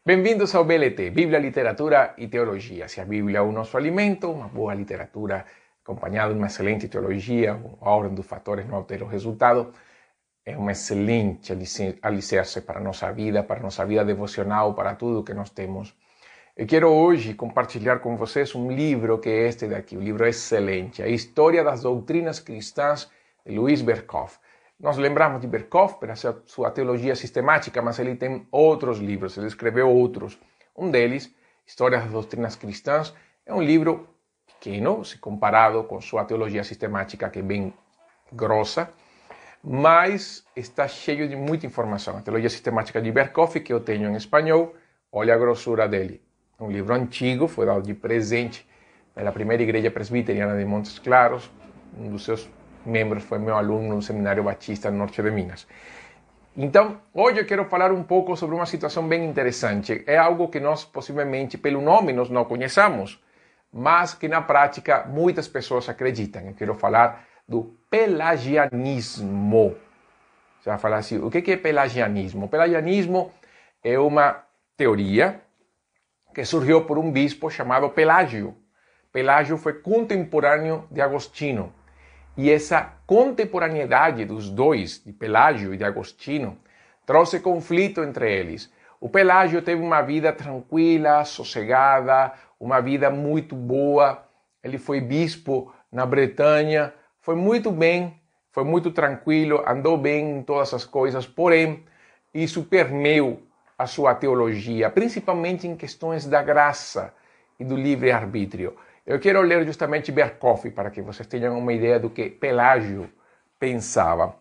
Bem-vindos ao BLT, Bíblia, Literatura e Teologia. Se a Bíblia é o nosso alimento, uma boa literatura acompanhada de uma excelente teologia, a ordem dos fatores não altera o resultado, é uma excelente alicerce para a nossa vida devocional, para tudo que nós temos. Eu quero hoje compartilhar com vocês um livro que é este daqui, um livro excelente, A História das Doutrinas Cristãs, de Louis Berkhof. Nós lembramos de Berkhof pela sua teologia sistemática, mas ele tem outros livros, ele escreveu outros. Um deles, História das Doutrinas Cristãs, é um livro pequeno, se comparado com sua teologia sistemática, que é bem grossa, mas está cheio de muita informação. A teologia sistemática de Berkhof, que eu tenho em espanhol, olha a grossura dele. É um livro antigo, foi dado de presente pela primeira igreja presbiteriana de Montes Claros, um dos seus membros foi meu aluno no Seminário Batista no norte de Minas. Então, hoje eu quero falar um pouco sobre uma situação bem interessante. É algo que nós, possivelmente, pelo nome, nós não conheçamos, mas que na prática muitas pessoas acreditam. Eu quero falar do pelagianismo. Você vai falar assim, o que é pelagianismo? O pelagianismo é uma teoria que surgiu por um bispo chamado Pelágio. Pelágio foi contemporâneo de Agostinho. E essa contemporaneidade dos dois, de Pelágio e de Agostinho, trouxe conflito entre eles. O Pelágio teve uma vida tranquila, sossegada, uma vida muito boa. Ele foi bispo na Bretanha, foi muito bem, foi muito tranquilo, andou bem em todas as coisas, porém, isso permeou a sua teologia, principalmente em questões da graça e do livre-arbítrio. Eu quero ler justamente Berkhof para que vocês tenham uma ideia do que Pelágio pensava.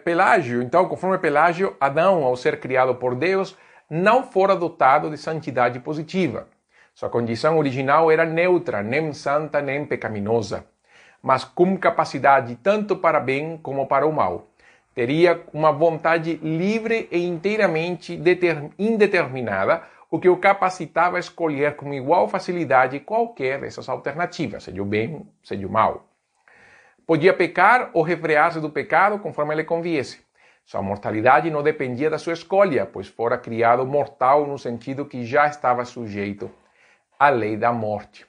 Pelágio, então, conforme Pelágio, Adão, ao ser criado por Deus, não fora dotado de santidade positiva. Sua condição original era neutra, nem santa nem pecaminosa, mas com capacidade tanto para bem como para o mal. Teria uma vontade livre e inteiramente indeterminada, o que o capacitava a escolher com igual facilidade qualquer dessas alternativas, seja o bem, seja o mal. Podia pecar ou refrear-se do pecado conforme lhe conviesse. Sua mortalidade não dependia da sua escolha, pois fora criado mortal no sentido que já estava sujeito à lei da morte,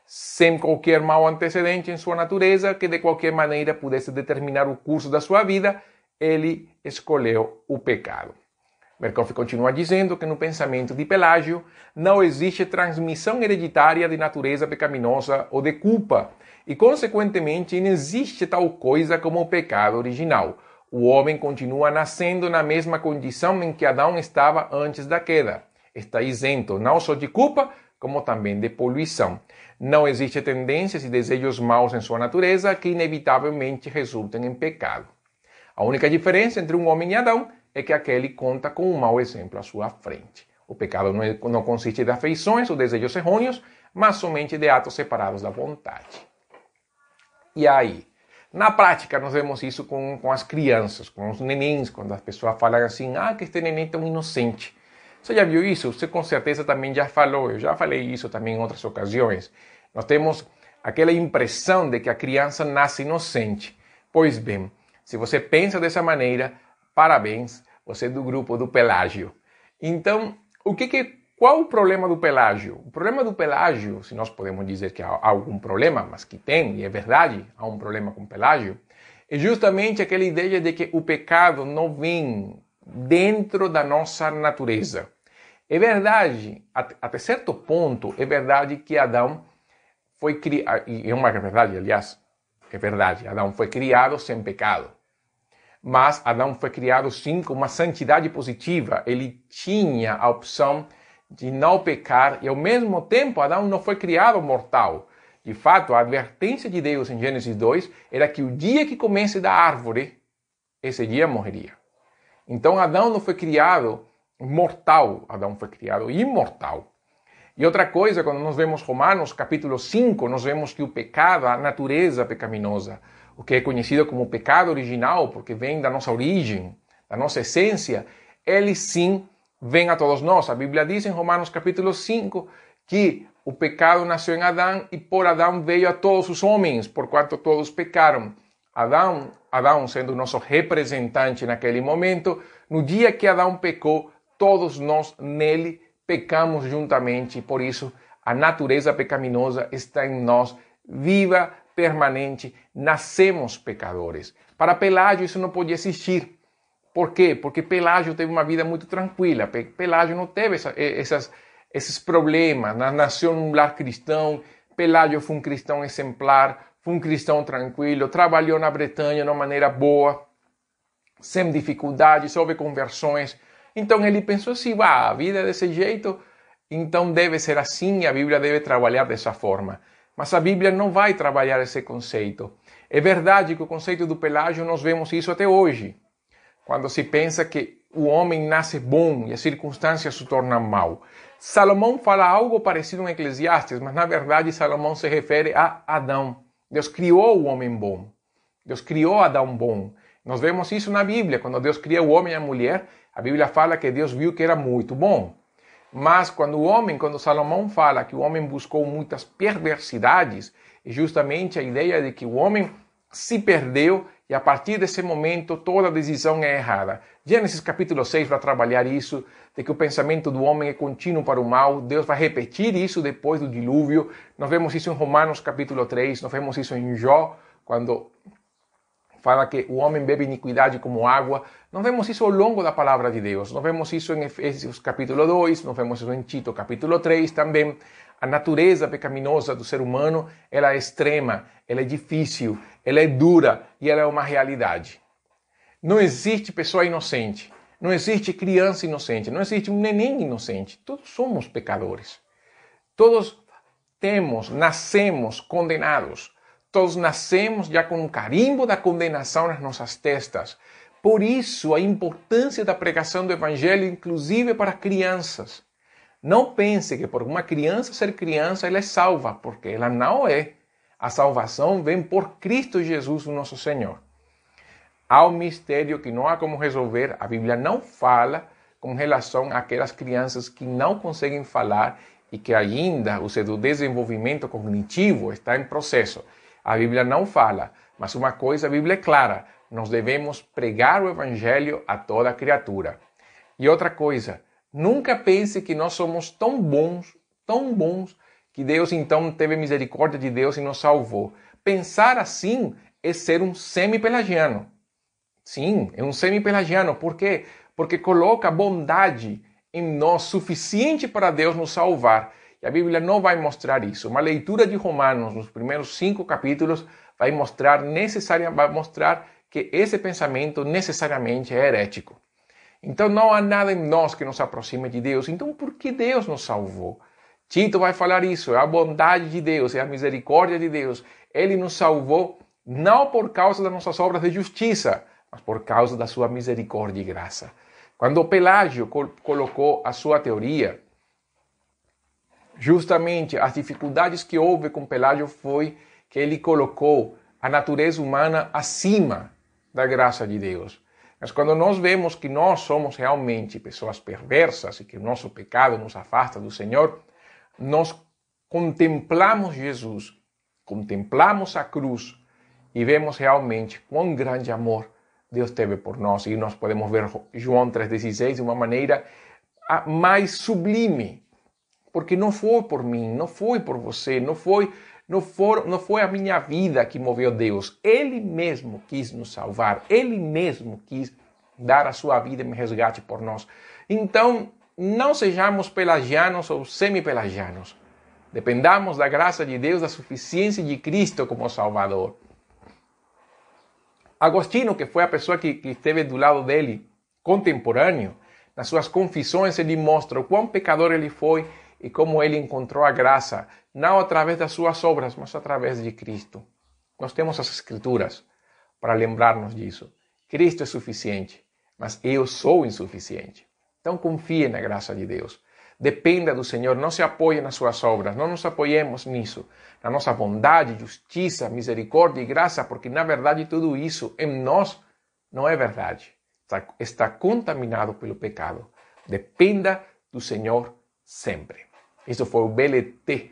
sem qualquer mal antecedente em sua natureza que de qualquer maneira pudesse determinar o curso da sua vida, ele escolheu o pecado. Berkhof continua dizendo que no pensamento de Pelágio não existe transmissão hereditária de natureza pecaminosa ou de culpa e, consequentemente, não existe tal coisa como o pecado original. O homem continua nascendo na mesma condição em que Adão estava antes da queda. Está isento não só de culpa, como também de poluição. Não existe tendências e desejos maus em sua natureza que inevitavelmente resultem em pecado. A única diferença entre um homem e Adão é que aquele conta com um mau exemplo à sua frente. O pecado não consiste de afeições ou desejos errôneos, mas somente de atos separados da vontade. E aí? Na prática, nós vemos isso com as crianças, com os nenéns, quando as pessoas falam assim, que este neném é tão inocente. Você já viu isso? Você com certeza também já falou, eu já falei isso também em outras ocasiões. Nós temos aquela impressão de que a criança nasce inocente. Pois bem, se você pensa dessa maneira, parabéns, você é do grupo do Pelágio. Então, qual o problema do Pelágio? O problema do Pelágio, se nós podemos dizer que há algum problema, mas que tem, e é verdade, há um problema com Pelágio, é justamente aquela ideia de que o pecado não vem dentro da nossa natureza. É verdade, até certo ponto, é verdade que Adão foi criado, e é uma verdade, aliás, é verdade, Adão foi criado sem pecado. Mas Adão foi criado sim com uma santidade positiva. Ele tinha a opção de não pecar e ao mesmo tempo Adão não foi criado mortal. De fato, a advertência de Deus em Gênesis 2 era que o dia que comesse da árvore, esse dia morreria. Então Adão não foi criado mortal, Adão foi criado imortal. E outra coisa, quando nós vemos Romanos capítulo 5, nós vemos que o pecado, a natureza pecaminosa, o que é conhecido como pecado original, porque vem da nossa origem, da nossa essência, ele sim vem a todos nós. A Bíblia diz em Romanos capítulo 5 que o pecado nasceu em Adão e por Adão veio a todos os homens, porquanto todos pecaram. Adão sendo o nosso representante naquele momento, no dia que Adão pecou, todos nós nele pecamos juntamente, por isso a natureza pecaminosa está em nós, viva, permanente, nascemos pecadores. Para Pelágio isso não podia existir. Por quê? Porque Pelágio teve uma vida muito tranquila. Pelágio não teve esses problemas. Nasceu num lar cristão. Pelágio foi um cristão exemplar, foi um cristão tranquilo, trabalhou na Bretanha de uma maneira boa, sem dificuldades, houve conversões. Então ele pensou assim, a vida é desse jeito, então deve ser assim, a Bíblia deve trabalhar dessa forma. Mas a Bíblia não vai trabalhar esse conceito. É verdade que o conceito do Pelágio nós vemos isso até hoje. Quando se pensa que o homem nasce bom e as circunstâncias se tornam mal. Salomão fala algo parecido em Eclesiastes, mas na verdade Salomão se refere a Adão. Deus criou o homem bom. Deus criou Adão bom. Nós vemos isso na Bíblia. Quando Deus cria o homem e a mulher, a Bíblia fala que Deus viu que era muito bom. Mas quando Salomão fala que o homem buscou muitas perversidades, é justamente a ideia de que o homem se perdeu e a partir desse momento toda decisão é errada. Gênesis capítulo 6 vai trabalhar isso, de que o pensamento do homem é contínuo para o mal. Deus vai repetir isso depois do dilúvio. Nós vemos isso em Romanos capítulo 3, nós vemos isso em Jó, quando fala que o homem bebe iniquidade como água. Nós vemos isso ao longo da palavra de Deus. Nós vemos isso em Efésios capítulo 2, nós vemos isso em Tito capítulo 3 também. A natureza pecaminosa do ser humano, ela é extrema, ela é difícil, ela é dura e ela é uma realidade. Não existe pessoa inocente, não existe criança inocente, não existe um neném inocente. Todos somos pecadores. Todos nascemos condenados. Todos nascemos já com um carimbo da condenação nas nossas testas. Por isso, a importância da pregação do Evangelho, inclusive para crianças. Não pense que por uma criança ser criança, ela é salva, porque ela não é. A salvação vem por Cristo Jesus, o nosso Senhor. Há um mistério que não há como resolver. A Bíblia não fala com relação àquelas crianças que não conseguem falar e que ainda o seu desenvolvimento cognitivo está em processo. A Bíblia não fala, mas uma coisa a Bíblia é clara. Nós devemos pregar o Evangelho a toda criatura. E outra coisa, nunca pense que nós somos tão bons, que Deus então teve misericórdia de Deus e nos salvou. Pensar assim é ser um semi-pelagiano. Sim, é um semi-pelagiano. Por quê? Porque coloca bondade em nós suficiente para Deus nos salvar. E a Bíblia não vai mostrar isso. Uma leitura de Romanos, nos primeiros 5 capítulos, vai mostrar que esse pensamento necessariamente é herético. Então não há nada em nós que nos aproxime de Deus. Então por que Deus nos salvou? Tito vai falar isso, é a bondade de Deus, é a misericórdia de Deus. Ele nos salvou não por causa das nossas obras de justiça, mas por causa da sua misericórdia e graça. Quando Pelágio colocou a sua teoria, justamente as dificuldades que houve com Pelágio foi que ele colocou a natureza humana acima da graça de Deus. Mas quando nós vemos que nós somos realmente pessoas perversas e que o nosso pecado nos afasta do Senhor, nós contemplamos Jesus, contemplamos a cruz e vemos realmente quão grande amor Deus teve por nós. E nós podemos ver João 3,16 de uma maneira mais sublime. Porque não foi por mim, não foi por você, não foi a minha vida que moveu Deus. Ele mesmo quis nos salvar, Ele mesmo quis dar a sua vida em resgate por nós. Então, não sejamos pelagianos ou semi-pelagianos. Dependamos da graça de Deus, da suficiência de Cristo como Salvador. Agostinho, que foi a pessoa que esteve do lado dele, contemporâneo, nas suas confissões ele mostra o quão pecador ele foi e como ele encontrou a graça, não através das suas obras, mas através de Cristo. Nós temos as Escrituras para lembrar-nos disso. Cristo é suficiente, mas eu sou insuficiente. Então confie na graça de Deus. Dependa do Senhor, não se apoie nas suas obras, não nos apoiemos nisso, na nossa bondade, justiça, misericórdia e graça, porque na verdade tudo isso em nós não é verdade. Está contaminado pelo pecado. Dependa do Senhor sempre. Isso foi o BLT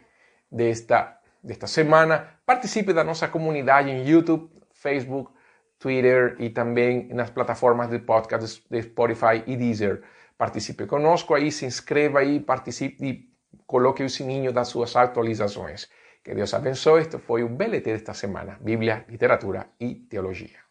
desta semana. Participe da nossa comunidade em YouTube, Facebook, Twitter e também nas plataformas de podcast de Spotify e Deezer. participe conosco aí, se inscreva aí, participe e coloque o sininho das suas atualizações. Que Deus abençoe. Este foi o BLT desta semana, Bíblia, Literatura e Teologia.